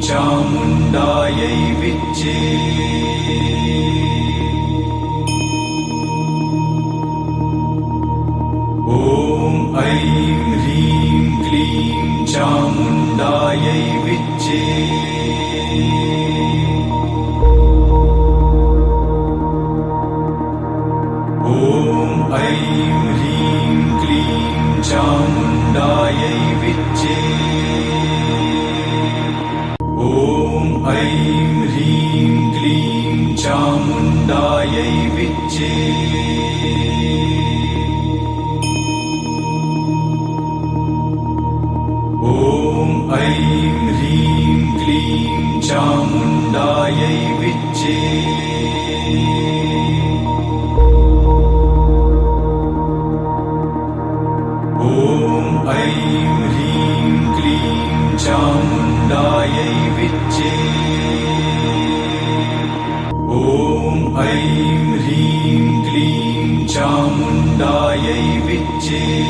चामुण्डायै विच्चे। ॐ ऐं ह्रीं क्लीं चामुण्डायै विच्चे। ॐ ऐं ह्रीं क्लीं चामुण्डायै विच्चे। ॐ ऐं ह्रीं क्लीं चामुण्डायै विच्चे। ॐ ऐं ह्रीं क्लीं चामुण्डायै विच्चे। ॐ ऐं ह्रीं क्लीं चामुण्डायै विच्चे। ॐ ऐं ह्रीं क्लीं चामुण्डायै विच्चे।